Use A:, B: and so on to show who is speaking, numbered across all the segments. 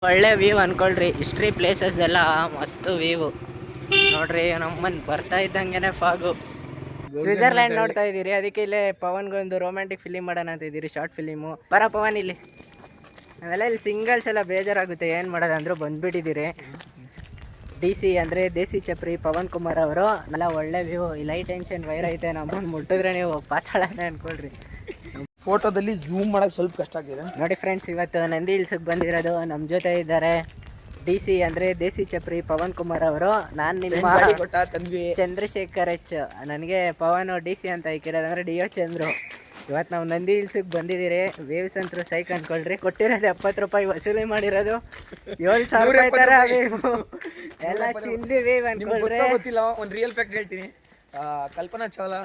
A: ಒಳ್ಳೆ view ಅನ್ಕೊಳ್ರಿ. History places ಎಲ್ಲ ಮಸ್ತ್ ವ್ಯೂ ನೋಡ್ರಿ. ನಮ್ಮನ್ ಬರ್ತಾ ಇದ್ದಂಗೆನೆ ಫಾಗು. ಸ್ವಿಟ್ಜರ್ಲ್ಯಾಂಡ್ ನೋಡ್ತಾ ಇದ್ದೀರಿ. ಅದಕ್ಕೆ ಇಲ್ಲೇ ಪವನ್ಗೊಂದು ರೊಮ್ಯಾಂಟಿಕ್ ಫಿಲಿಮ್ ಮಾಡೋಣ ಅಂತ ಇದ್ದೀರಿ, ಶಾರ್ಟ್ ಫಿಲಿಮು. ಬರ ಪವನ್ ಇಲ್ಲಿ. ನಾವೆಲ್ಲ ಇಲ್ಲಿ ಸಿಂಗಲ್ಸ್ ಎಲ್ಲ ಬೇಜಾರಾಗುತ್ತೆ, ಏನು ಮಾಡೋದು ಅಂದರೂ ಬಂದ್ಬಿಟ್ಟಿದ್ದೀರಿ. DC ಅಂದರೆ ದೇಸಿ ಚಪ್ರಿ ಪವನ್ ಕುಮಾರ್ ಅವರು. ಎಲ್ಲ ಒಳ್ಳೆ ವ್ಯೂ. ಇಲ್ಲಿ ಹೈ ಟೆನ್ಷನ್ ವೈರ್ ಐತೆ, ನಮ್ಮನ್ನು ಮುಟ್ಟಿದ್ರೆ ನೀವು ಪಾತಾಳನೇ ಅನ್ಕೊಳ್ರಿ.
B: ಫೋಟೋದಲ್ಲಿ ಝೂಮ್ ಮಾಡೋಕ್ಕೆ ಸ್ವಲ್ಪ ಕಷ್ಟ ಆಗಿದೆ
A: ನೋಡಿ ಫ್ರೆಂಡ್ಸ್. ಇವತ್ತು ನಂದಿ ಹಿಲ್ಸಿಗೆ ಬಂದಿರೋದು. ನಮ್ಮ ಜೊತೆ ಇದ್ದಾರೆ DC ಅಂದರೆ ದೇಸಿ ಚಪ್ರಿ ಪವನ್ ಕುಮಾರ್ ಅವರು. ನಾನು ನಿಮ್ಮ ಚಂದ್ರಶೇಖರ್ ಎಚ್. ನನಗೆ ಪವನ್ DC ಅಂತ ಇಕ್ಕಿರೋದಂದ್ರೆ DO ಚಂದ್ರು. ಇವತ್ತು ನಾವು ನಂದಿ ಹಿಲ್ಸಿಗೆ ಬಂದಿದ್ದೀರಿ. ವೇವ್ಸ್ ಅಂತೂ ಸೈಕ್ ಅನ್ಕೊಳ್ರಿ. ಕೊಟ್ಟಿರೋದು 70 ರೂಪಾಯಿ, ವಸೂಲಿ ಮಾಡಿರೋದು 7,000 ರೂಪಾಯಿ ಥರ ವೇವ್. ಎಲ್ಲ ಚಿಂದಿ ವೇವ್ ಅನ್ಕೊಳ್ರಿ.
B: ಗೊತ್ತಿಲ್ಲ, ಒಂದು ರಿಯಲ್ ಫ್ಯಾಕ್ಟ್ ಹೇಳ್ತೀನಿ. ಕಲ್ಪನಾ ಚಾವ್ಲಾ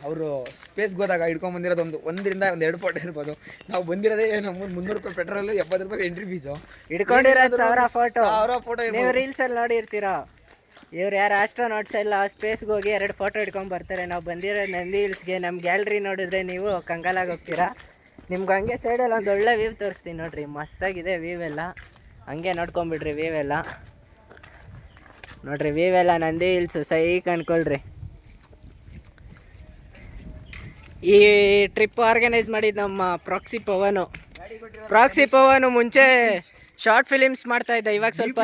B: ಅವರು ಸ್ಪೇಸ್ಗೆ ಹೋದಾಗ ಹಿಡ್ಕೊಂಡ್ಬಂದಿರೋದು 1-2 ಫೋಟೋ ಇರ್ಬೋದು. ನಾವು ಬಂದಿರೋದೇ ನಮ್ಮದು 300 ರೂಪಾಯಿ ಪೆಟ್ರೋಲು, 70 ರೂಪಾಯಿ ಎಂಟ್ರಿ ಫೀಸು.
A: ಹಿಡ್ಕೊಂಡಿರೋದು 1000 ಫೋಟೋ. ನೀವು ರೀಲ್ಸಲ್ಲಿ ನೋಡಿರ್ತೀರಾ. ಇವ್ರು ಯಾರು ಆಸ್ಟ್ರೋನಾಟ್ಸ್ ಎಲ್ಲ ಸ್ಪೇಸ್ಗೆ ಹೋಗಿ 2 ಫೋಟೋ ಹಿಡ್ಕೊಂಡು ಬರ್ತಾರೆ. ನಾವು ಬಂದಿರೋದು ನಂದಿ ಹಿಲ್ಸ್ಗೆ. ನಮ್ಮ ಗ್ಯಾಲರಿ ನೋಡಿದ್ರೆ ನೀವು ಕಂಗಾಲಾಗಿ ಹೋಗ್ತೀರಾ. ನಿಮ್ಗೆ ಹಂಗೆ ಸೈಡಲ್ಲಿ ಒಂದು ಒಳ್ಳೆ ವ್ಯೂ ತೋರಿಸ್ತೀನಿ ನೋಡಿರಿ. ಮಸ್ತಾಗಿದೆ ವ್ಯೂ ಎಲ್ಲ. ಹಂಗೆ ನೋಡ್ಕೊಂಬಿಡ್ರಿ ವ್ಯೂ ಎಲ್ಲ. ನೋಡಿರಿ ವ್ಯೂ ಎಲ್ಲ ನಂದಿ ಹಿಲ್ಸು ಸೈಕ್ ಅನ್ಕೊಳ್ರಿ. ಈ ಟ್ರಿಪ್ ಆರ್ಗನೈಸ್ ಮಾಡಿದ್ದು ನಮ್ಮ ಪ್ರಾಕ್ಸಿ ಪವನು ಮುಂಚೆ ಶಾರ್ಟ್ ಫಿಲಿಮ್ಸ್ ಮಾಡ್ತಾಯಿದ್ದ. ಇವಾಗ ಸ್ವಲ್ಪ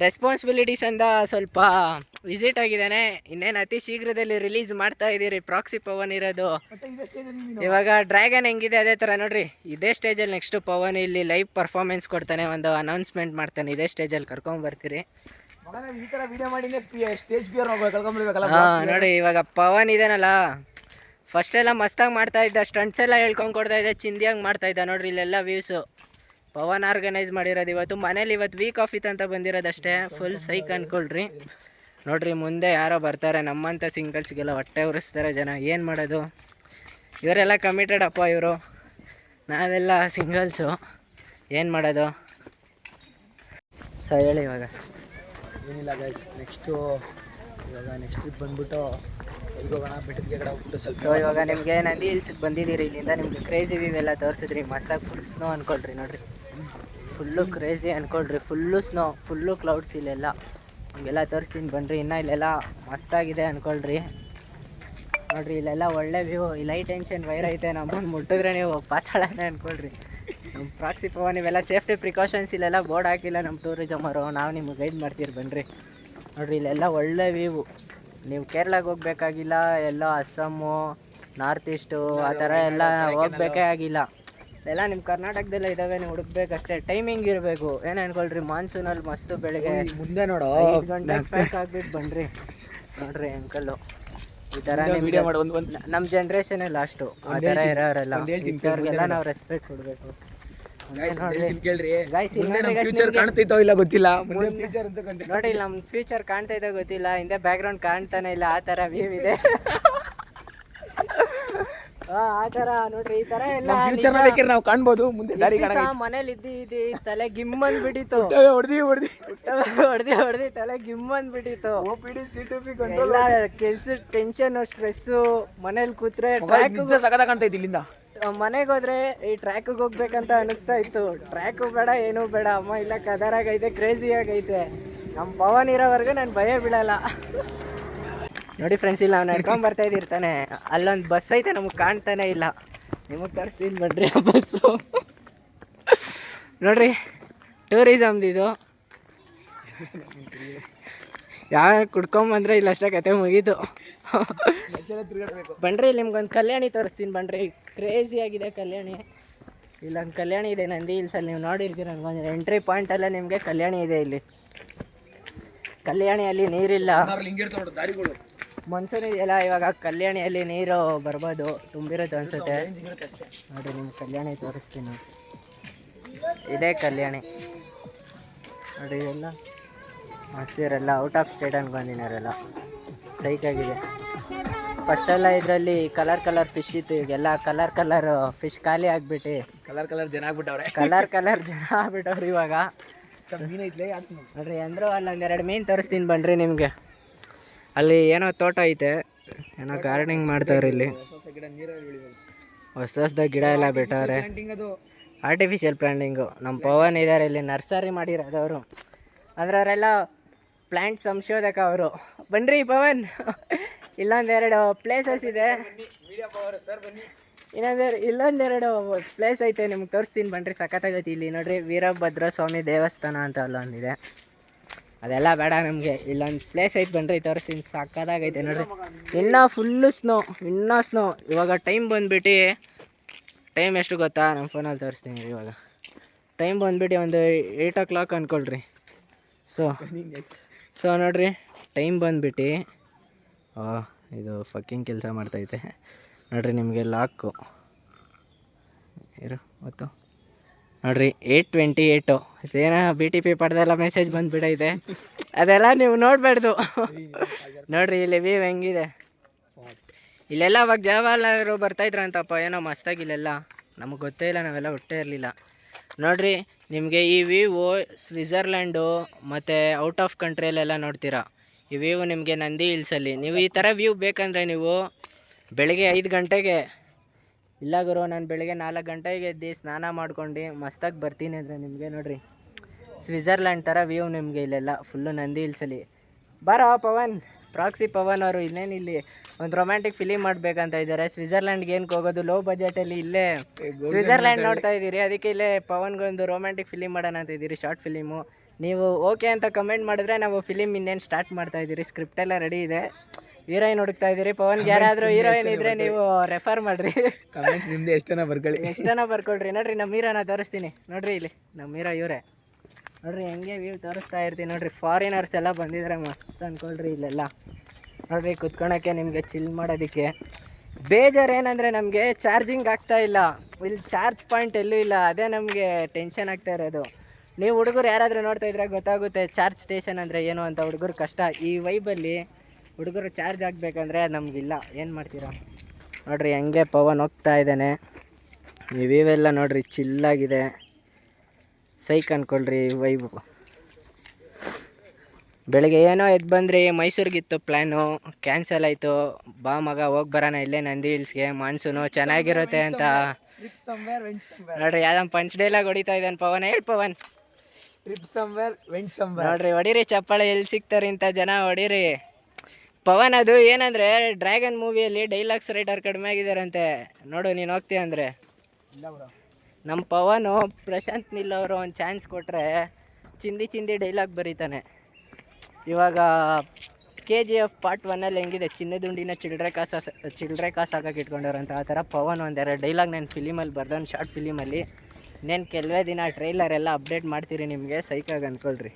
A: ರೆಸ್ಪಾನ್ಸಿಬಿಲಿಟೀಸ್ ಅಂತ ಸ್ವಲ್ಪ ವಿಸಿಟ್ ಆಗಿದ್ದಾನೆ. ಇನ್ನೇನು ಅತಿ ಶೀಘ್ರದಲ್ಲಿ ರಿಲೀಸ್ ಮಾಡ್ತಾ ಇದ್ದೀರಿ. ಪ್ರಾಕ್ಸಿ ಪವನ್ ಇರೋದು ಇವಾಗ ಡ್ರ್ಯಾಗನ್ ಹೆಂಗಿದೆ ಅದೇ ಥರ ನೋಡ್ರಿ. ಇದೇ ಸ್ಟೇಜಲ್ಲಿ ನೆಕ್ಸ್ಟು ಪವನ್ ಇಲ್ಲಿ ಲೈವ್ ಪರ್ಫಾರ್ಮೆನ್ಸ್ ಕೊಡ್ತಾನೆ, ಒಂದು ಅನೌನ್ಸ್ಮೆಂಟ್ ಮಾಡ್ತಾನೆ. ಇದೇ ಸ್ಟೇಜಲ್ಲಿ ಕರ್ಕೊಂಡ್ಬರ್ತೀರಿ. ನೋಡಿ ಇವಾಗ ಪವನ್ ಇದೇನಲ್ಲ, ಫಸ್ಟೆಲ್ಲ ಮಸ್ತಾಗಿ ಮಾಡ್ತಾಯಿದ್ದ, ಸ್ಟಂಟ್ಸ್ ಎಲ್ಲ ಹೇಳ್ಕೊಂಡು ಕೊಡ್ತಾಯಿದ್ದ, ಚಿಂದಿಯಾಗಿ ಮಾಡ್ತಾಯಿದ್ದ. ನೋಡ್ರಿ ಇಲ್ಲೆಲ್ಲ ವ್ಯೂಸು ಪವನ್ ಆರ್ಗನೈಸ್ ಮಾಡಿರೋದು. ಇವತ್ತು ಮನೇಲಿ ವೀಕ್ ಆಫ್ ಇತ್ತು ಅಂತ ಬಂದಿರೋದಷ್ಟೇ. Full psych ಅನ್ಕೊಳ್ರಿ. ನೋಡ್ರಿ ಮುಂದೆ ಯಾರೋ ಬರ್ತಾರೆ. ನಮ್ಮಂಥ ಸಿಂಗಲ್ಸ್ಗೆಲ್ಲ ಹೊಟ್ಟೆ ಉರಿಸ್ತಾರೆ ಜನ. ಏನು ಮಾಡೋದು, ಇವರೆಲ್ಲ ಕಮಿಟೆಡ್ ಅಪ್ಪ ಇವರು. ನಾವೆಲ್ಲ ಸಿಂಗಲ್ಸು, ಏನು ಮಾಡೋದು. ಸೊ ಹೇಳಿ ಇವಾಗ.
B: ಏನಿಲ್ಲ ಗೈಸ್, ನೆಕ್ಸ್ಟ್ ಟ್ರಿಪ್ ಬಂದ್ಬಿಟ್ಟು ಹೋಗೋಣ, ಬೆಟ್ಟದ ಕಡೆ ಹೋಗ್ಬಿಟ್ಟು ಸ್ವಲ್ಪ.
A: ಸೊ ಇವಾಗ ನಿಮಗೆ ನಂದಿ ಹಿಲ್ಸಿಗೆ ಬಂದಿದ್ದೀರಿ. ಇಲ್ಲಿಂದ ನಿಮ್ಗೆ ಕ್ರೇಜಿ ವ್ಯೂ ಎಲ್ಲ ತೋರಿಸಿದ್ರಿ. ಮಸ್ತಾಗಿ ಫುಲ್ ಸ್ನೋ ಅನ್ಕೊಳ್ರಿ. ನೋಡಿರಿ ಫುಲ್ಲು ಕ್ರೇಜಿ ಅನ್ಕೊಳ್ರಿ. ಫುಲ್ಲು ಸ್ನೋ, ಫುಲ್ಲು ಕ್ಲೌಡ್ಸ್ ಇಲ್ಲೆಲ್ಲ. ನಿಮಗೆಲ್ಲ ತೋರಿಸ್ತೀನಿ ಬನ್ನಿರಿ. ಇನ್ನು ಇಲ್ಲೆಲ್ಲ ಮಸ್ತಾಗಿದೆ ಅನ್ಕೊಳ್ರಿ. ನೋಡಿರಿ ಇಲ್ಲೆಲ್ಲ ಒಳ್ಳೆ ವ್ಯೂ. ಇಲ್ಲಿ ಹೈ ಟೆನ್ಷನ್ ವೈರ್ ಐತೆ, ನಮ್ಮನ್ನು ಮುಟ್ಟಿದ್ರೆ ನೀವು ಪಾತಾಳನೇ ಅನ್ಕೊಳ್ರಿ. ನಮ್ಮ ಪ್ರಾಕ್ಸಿ ಪವನ್ ಇವೆಲ್ಲ ಸೇಫ್ಟಿ ಪ್ರಿಕಾಷನ್ಸ್ ಇಲ್ಲೆಲ್ಲ ಬೋರ್ಡ್ ಹಾಕಿಲ್ಲ ನಮ್ಮ ಟೂರಿಸಮ್ ಅವರು. ನಾವು ನಿಮ್ಗೆ ಗೈಡ್ ಮಾಡ್ತೀರಿ ಬನ್ನಿರಿ. ನೋಡಿರಿ ಇಲ್ಲೆಲ್ಲ ಒಳ್ಳೆ ವ್ಯೂ. ನೀವು ಕೇರಳಕ್ಕೆ ಹೋಗ್ಬೇಕಾಗಿಲ್ಲ, ಎಲ್ಲ ಅಸ್ಸಾಮು, ನಾರ್ತ್ ಈಸ್ಟು ಆ ಥರ ಎಲ್ಲ ಹೋಗ್ಬೇಕೇ ಆಗಿಲ್ಲ. ಎಲ್ಲ ನಿಮ್ಮ ಕರ್ನಾಟಕದಲ್ಲೇ ಇದ್ದಾವೆ, ನೀವು ಹುಡುಕ್ಬೇಕಷ್ಟೇ. ಟೈಮಿಂಗ್ ಇರಬೇಕು. ಏನು ಅನ್ಕೊಳ್ರಿ, ಮಾನ್ಸೂನಲ್ಲಿ ಮಸ್ತು ಬೆಳಗ್ಗೆ
B: ಮುಂದೆ ನೋಡೋ
A: 5 ಗಂಟೆಗೆ ಪ್ಯಾಕ್ ಆಗಿಬಿಟ್ಟು ಬನ್ನಿರಿ. ನೋಡ್ರಿ ಅಂಕಲ್ಲು ಈ ಥರ ನಮ್ಮ ಜನ್ರೇಷನ್ನೇ ಲಾಸ್ಟು. ಆ ಥರ ಇರೋರೆಲ್ಲ ಇಂಥವ್ರಿಗೆಲ್ಲ ನಾವು ರೆಸ್ಪೆಕ್ಟ್ ಕೊಡಬೇಕು. ನೋಡಿ ನಮ್ಮ ಫ್ಯೂಚರ್ ಕಾಣ್ತಾ ಇದೆ ಗೊತ್ತಿಲ್ಲ, ಹಿಂದೆ ಬ್ಯಾಕ್ ಗ್ರೌಂಡ್ ಕಾಣ್ತಾನೆ ಇಲ್ಲ. ಆ ಥರ ವ್ಯೂ ಇದೆ. ಆ ಥರ ನೋಡ್ರಿ, ಈ ಥರ ಎಲ್ಲ
B: ನಾವು ಕಾಣ್ಬೋದು. ಮುಂದೆ
A: ಮನೇಲಿ ಇದ್ದಿ ತಲೆ ಗಿಮ್ಮನ್ ಬಿಟ್ಟಿತ್ತು. ಹೊಡೆದಿ ತಲೆ ಗಿಮ್ಮನ್ ಬಿಟ್ಟಿತ್ತು. ಕೆಲ್ಸದ ಟೆನ್ಷನ್, ಸ್ಟ್ರೆಸ್ಸು. ಮನೇಲಿ ಕೂತ್ರೆ
B: ಕಾಣ್ತೈತಿ. ಇಲ್ಲಿಂದ
A: ಮನೆಗೆ ಹೋದ್ರೆ ಈ ಟ್ರ್ಯಾಕಿಗೆ ಹೋಗ್ಬೇಕಂತ ಅನಿಸ್ತಾ ಇತ್ತು. ಟ್ರ್ಯಾಕು ಬೇಡ, ಏನೂ ಬೇಡ. ಅಮ್ಮ ಇಲ್ಲ ಕದರಾಗೈತೆ, ಕ್ರೇಜಿಯಾಗೈತೆ. ನಮ್ಮ ಪವನ್ ಇರೋವರೆಗೂ ನಾನು ಭಯ ಬೀಳಲ್ಲ. ನೋಡಿ ಫ್ರೆಂಡ್ಸ್, ಇಲ್ಲಿ ನಾವು ನಡ್ಕೊಂಡು ಬರ್ತಾ ಇದ್ದಿರ್ತಾನೆ. ಅಲ್ಲೊಂದು ಬಸ್ ಐತೆ, ನಮಗೆ ಕಾಣ್ತಾನೆ ಇಲ್ಲ. ನಿಮಗೆ ತರ್ತೀನಿ ಬನ್ರಿ ಆ ಬಸ್ಸು. ನೋಡ್ರಿ ಟೂರಿಸಮ್ದಿದು. ಯಾವ ಕುಡ್ಕೊಂಬಂದ್ರೆ ಇಲ್ಲ ಅಷ್ಟೇ ಕತೆ ಮುಗೀತು. ಬನ್ರಿ ನಿಮ್ಗೊಂದು ಕಲ್ಯಾಣಿ ತೋರಿಸ್ತೀನಿ ಬನ್ರಿ. ಕ್ರೇಜಿ ಆಗಿದೆ ಕಲ್ಯಾಣಿ. ಇಲ್ಲೊಂದು ಕಲ್ಯಾಣಿ ಇದೆ ನಂದಿ ಹಿಲ್ಸಲ್ಲಿ, ನೀವು ನೋಡಿರ್ತೀರ. ನನಗೊಂದು ಎಂಟ್ರಿ ಪಾಯಿಂಟಲ್ಲೇ ನಿಮಗೆ ಕಲ್ಯಾಣಿ ಇದೆ. ಇಲ್ಲಿ ಕಲ್ಯಾಣಿಯಲ್ಲಿ ನೀರಿಲ್ಲ, ಮನ್ಸೂನ್ ಇದೆಯಲ್ಲ. ಇವಾಗ ಕಲ್ಯಾಣಿಯಲ್ಲಿ ನೀರು ಬರ್ಬೋದು, ತುಂಬಿರುತ್ತೆ ಅನ್ಸುತ್ತೆ. ನೋಡಿರಿ ನಿಮ್ಗೆ ಕಲ್ಯಾಣಿ ತೋರಿಸ್ತೀನಿ. ಇದೇ ಕಲ್ಯಾಣಿ ನೋಡಿ. ಎಲ್ಲ ಮಸ್ತಿರಲ್ಲ ಔಟ್ ಆಫ್ ಸ್ಟೇಟ್ ಅನ್ಕೊಂಡಿರೋರೆಲ್ಲ. ಸೈಕಾಗಿದೆ. ಫಸ್ಟೆಲ್ಲ ಇದರಲ್ಲಿ ಕಲರ್ ಫಿಶ್ ಇತ್ತು. ಈಗೆಲ್ಲ ಕಲರ್ ಫಿಶ್ ಖಾಲಿ ಆಗಿಬಿಟ್ಟು
B: ಜನ ಆಗ್ಬಿಟ್ಟವ್ರೆ.
A: ಜನ ಆಗ್ಬಿಟ್ಟವ್ರು ಇವಾಗ. ನೋಡ್ರಿ ಅಂದರು ಅಲ್ಲೊಂದು 2 ಮೀನು ತೋರಿಸ್ತೀನಿ ಬನ್ರಿ ನಿಮಗೆ. ಅಲ್ಲಿ ಏನೋ ತೋಟ ಐತೆ, ಏನೋ ಗಾರ್ಡನಿಂಗ್ ಮಾಡ್ತಾವ್ರೆ. ಇಲ್ಲಿ ಹೊಸದಾಗಿ ಗಿಡ ಎಲ್ಲ ಬಿಟ್ಟವ್ರೆ. ಆರ್ಟಿಫಿಷಿಯಲ್ ಪ್ಲಾಂಟಿಂಗು ನಮ್ಮ ಪವನ್ ಇದ್ದಾರೆ ಇಲ್ಲಿ ನರ್ಸರಿ ಮಾಡಿರೋದವರು ಅಂದರೆ ಅವರೆಲ್ಲ ಪ್ಲ್ಯಾಂಟ್ ಸಂಶೋಧಕ ಅವರು. ಬನ್ನಿರಿ ಪವನ್, ಇಲ್ಲೊಂದೆರಡು ಪ್ಲೇಸಸ್ ಇದೆ, ಇಲ್ಲೊಂದೆರಡು ಪ್ಲೇಸ್ ಐತೆ ನಿಮ್ಗೆ ತೋರಿಸ್ತೀನಿ ಬನ್ನಿರಿ, ಸಖತ್ತಾಗೈತಿ. ಇಲ್ಲಿ ನೋಡಿರಿ ವೀರಭದ್ರ ಸ್ವಾಮಿ ದೇವಸ್ಥಾನ ಅಂತ ಅಲ್ಲೊಂದಿದೆ, ಅದೆಲ್ಲ ಬೇಡ ನಮಗೆ. ಇಲ್ಲೊಂದು ಪ್ಲೇಸ್ ಐತೆ ಬನ್ನಿರಿ ತೋರಿಸ್ತೀನಿ, ಸಖತ್ತಾಗೈತೆ ನೋಡಿರಿ. ಇನ್ನೂ ಫುಲ್ಲು ಸ್ನೋ. ಇವಾಗ ಟೈಮ್ ಬಂದುಬಿಟ್ಟು ಟೈಮ್ ಎಷ್ಟು ಗೊತ್ತಾ, ನಮ್ಮ ಫೋನಲ್ಲಿ ತೋರಿಸ್ತೀನಿ ಇವಾಗ. ಟೈಮ್ ಬಂದುಬಿಟ್ಟು ಒಂದು 8 o'clock ಅಂದ್ಕೊಳ್ರಿ. ಸೊ ನೋಡಿರಿ ಟೈಮ್ ಬಂದುಬಿಟ್ಟು ಇದು ಫಕ್ಕಿಂಗ್ ಕೆಲಸ ಮಾಡ್ತೈತೆ ನೋಡಿರಿ. ನಿಮಗೆ ಲಾಕು ಗೊತ್ತು ನೋಡಿರಿ 8:28. ಇದೇನೋ BTP ಪಡೆದೆಲ್ಲ ಮೆಸೇಜ್ ಬಂದುಬಿಟ್ಟೈತೆ, ಅದೆಲ್ಲ ನೀವು ನೋಡಬೇಡ್ದು. ನೋಡಿರಿ ಇಲ್ಲಿ ವ್ಯೂ ಹೆಂಗಿದೆ. ಇಲ್ಲೆಲ್ಲ ಅವಾಗ ಜವಾಹರ್ಲಾಲ್ ಬರ್ತಾಯಿದ್ರಂತಪ್ಪ, ಏನೋ ಮಸ್ತಾಗಿ ಇಲ್ಲೆಲ್ಲ ನಮಗೆ ಗೊತ್ತೇ ಇಲ್ಲ, ನಾವೆಲ್ಲ ಹುಟ್ಟೇ ಇರಲಿಲ್ಲ. ನೋಡಿರಿ ನಿಮಗೆ ಈ ವ್ಯೂ ಸ್ವಿಟ್ಜರ್ಲ್ಯಾಂಡು ಮತ್ತು ಔಟ್ ಆಫ್ ಕಂಟ್ರಿಯಲ್ಲೆಲ್ಲ ನೋಡ್ತೀರಾ. ಈ ವ್ಯೂ ನಿಮಗೆ ನಂದಿ ಹಿಲ್ಸಲ್ಲಿ. ನೀವು ಈ ಥರ ವ್ಯೂ ಬೇಕಂದರೆ ನೀವು ಬೆಳಗ್ಗೆ 5 ಗಂಟೆಗೆ, ಇಲ್ಲ ಗುರು ನಾನು ಬೆಳಗ್ಗೆ 4 ಗಂಟೆಗೆ ಎದ್ದು ಸ್ನಾನ ಮಾಡ್ಕೊಂಡು ಮಸ್ತಾಗಿ ಬರ್ತೀನಿ ಅಂದರೆ ನಿಮಗೆ ನೋಡಿರಿ ಸ್ವಿಟ್ಜರ್ಲ್ಯಾಂಡ್ ಥರ ವ್ಯೂ ನಿಮಗೆ ಇಲ್ಲೆಲ್ಲ ಫುಲ್ಲು ನಂದಿ ಹಿಲ್ಸಲ್ಲಿ. ಬಾರೋ ಪವನ್, ಪ್ರಾಕ್ಸಿ ಪವನ್ ಅವರು ಇನ್ನೇನು ಇಲ್ಲಿ ಒಂದು ರೊಮ್ಯಾಂಟಿಕ್ ಫಿಲಿಮ್ ಮಾಡಬೇಕಂತ ಇದ್ದಾರೆ. ಸ್ವಿಟ್ಜರ್ಲ್ಯಾಂಡ್ಗೆ ಏನಕ್ಕೆ ಹೋಗೋದು, ಲೋ ಬಜೆಟಲ್ಲಿ ಇಲ್ಲೇ ಸ್ವಿಟ್ಜರ್ಲ್ಯಾಂಡ್ ನೋಡ್ತಾ ಇದ್ದೀರಿ, ಅದಕ್ಕೆ ಇಲ್ಲೇ ಪವನ್ಗೊಂದು ರೊಮ್ಯಾಂಟಿಕ್ ಫಿಲಿಮ್ ಮಾಡೋಣ ಅಂತ ಇದ್ದೀರಿ, ಶಾರ್ಟ್ ಫಿಲಿಮು. ನೀವು ಓಕೆ ಅಂತ ಕಮೆಂಟ್ ಮಾಡಿದ್ರೆ ನಾವು ಫಿಲಿಮ್ ಇನ್ನೇನು ಸ್ಟಾರ್ಟ್ ಮಾಡ್ತಾ ಇದ್ದೀರಿ. ಸ್ಕ್ರಿಪ್ಟೆಲ್ಲ ರೆಡಿ ಇದೆ, ಹೀರೋಯಿನ್ ಹುಡುಕ್ತಾ ಇದ್ದೀರಿ. ಪವನ್ಗೆ ಯಾರಾದರೂ ಹೀರೋಯಿನ್ ಇದ್ದರೆ ನೀವು ರೆಫರ್ ಮಾಡಿರಿ,
B: ನಿಮ್ಮದೇ ಎಷ್ಟು ಜನ
A: ಬರ್ಕೊಳ್ರಿ. ನೋಡಿರಿ ನಮ್ಮ ಹೀರೋನ ತೋರಿಸ್ತೀನಿ, ನೋಡಿರಿ ಇಲ್ಲಿ ನಮ್ಮ ಹೀರೋ ಇವರೇ. ನೋಡಿರಿ ಹೆಂಗೆ ವ್ಯೂ ತೋರಿಸ್ತಾ ಇರ್ತೀನಿ. ನೋಡಿರಿ ಫಾರಿನರ್ಸ್ ಎಲ್ಲ ಬಂದಿದ್ದಾರೆ, ಮಸ್ತ್ ಅಂದ್ಕೊಳ್ರಿ ಇಲ್ಲೆಲ್ಲ. ನೋಡಿರಿ ಕುತ್ಕೊಳಕ್ಕೆ ನಿಮಗೆ ಚಿಲ್ ಮಾಡೋದಕ್ಕೆ. ಬೇಜಾರು ಏನಂದರೆ ನಮಗೆ ಚಾರ್ಜಿಂಗ್ ಆಗ್ತಾ ಇಲ್ಲ, ಇಲ್ಲಿ ಚಾರ್ಜ್ ಪಾಯಿಂಟ್ ಎಲ್ಲೂ ಇಲ್ಲ, ಅದೇ ನಮಗೆ ಟೆನ್ಷನ್ ಆಗ್ತಾ ಇರೋದು. ನೀವು ಹುಡುಗರು ಯಾರಾದರೂ ನೋಡ್ತಾ ಇದ್ರೆ ಗೊತ್ತಾಗುತ್ತೆ ಚಾರ್ಜ್ ಸ್ಟೇಷನ್ ಅಂದರೆ ಏನು ಅಂತ. ಹುಡುಗರು ಕಷ್ಟ ಈ ವೈಬಲ್ಲಿ, ಹುಡುಗರು ಚಾರ್ಜ್ ಆಗಬೇಕಂದ್ರೆ ಅದು ನಮಗಿಲ್ಲ, ಏನು ಮಾಡ್ತೀರಾ. ನೋಡಿರಿ ಹೆಂಗೆ ಪವನ್ ಹೋಗ್ತಾ ಇದ್ದಾನೆ. ಈ ವ್ಯೂ ಎಲ್ಲ ನೋಡಿರಿ ಚಿಲ್ಲಾಗಿದೆ, ಸೈಕ್ ಅಂದ್ಕೊಳ್ರಿ ವೈಬು. ಬೆಳಗ್ಗೆ ಏನೋ ಎದ್ದು ಬಂದ್ರಿ, ಮೈಸೂರಿಗಿತ್ತು ಪ್ಲ್ಯಾನು, ಕ್ಯಾನ್ಸಲ್ ಆಯಿತು. ಬಾ ಮಗ ಹೋಗಿ ಬರೋಣ ಇಲ್ಲೇ ನಂದಿ ಹಿಲ್ಸ್ಗೆ, ಮಾನ್ಸೂನು ಚೆನ್ನಾಗಿರುತ್ತೆ ಅಂತ. ನೋಡಿರಿ ಯಾವ್ದೊಂದು ಪಂಚ್ ಡೈಲಾಗ್ ಹೊಡಿತಾ ಇದ್ದಾನೆ ಪವನ್. ಹೇಳಿ ಪವನ್. ನೋಡಿರಿ ಹೊಡೀರಿ ಚಪ್ಪಾಳೆ, ಎಲ್ಲಿ ಸಿಗ್ತಾರೆ ಇಂಥ ಜನ, ಹೊಡೀರಿ. ಪವನ್ ಅದು ಏನಂದರೆ ಡ್ರ್ಯಾಗನ್ ಮೂವಿಯಲ್ಲಿ ಡೈಲಾಗ್ಸ್ ರೈಟರ್ ಕಡಿಮೆ ಆಗಿದ್ದಾರಂತೆ, ನೋಡು ನೀನು ಹೋಗ್ತೀಯ ಅಂದರೆ. ನಮ್ಮ ಪವನು ಪ್ರಶಾಂತ್ ನೀಲ್ ಅವರು ಒಂದು ಚಾನ್ಸ್ ಕೊಟ್ಟರೆ ಚಿಂದಿ ಡೈಲಾಗ್ ಬರೀತಾನೆ. ಇವಾಗ KGF Part 1 ಹೆಂಗಿದೆ, ಚಿನ್ನದುಂಡಿನ ಚಿಲ್ಲರೆ ಕಾಸು ಹಾಕಕ್ಕೆ ಇಟ್ಕೊಂಡವ್ರಂತ, ಆ ಥರ ಪವನ್ ಒಂದೆರಡು ಡೈಲಾಗ್ ನಾನು ಫಿಲಿಮಲ್ಲಿ ಬರ್ದವ್ನು, ಶಾರ್ಟ್ ಫಿಲಿಮಲ್ಲಿ. ಇನ್ನೇನು ಕೆಲವೇ ದಿನ ಟ್ರೈಲರ್ ಎಲ್ಲ ಅಪ್ಡೇಟ್ ಮಾಡ್ತೀರಿ ನಿಮಗೆ, ಸೈಕಾಗಿ ಅಂದ್ಕೊಳ್ರಿ.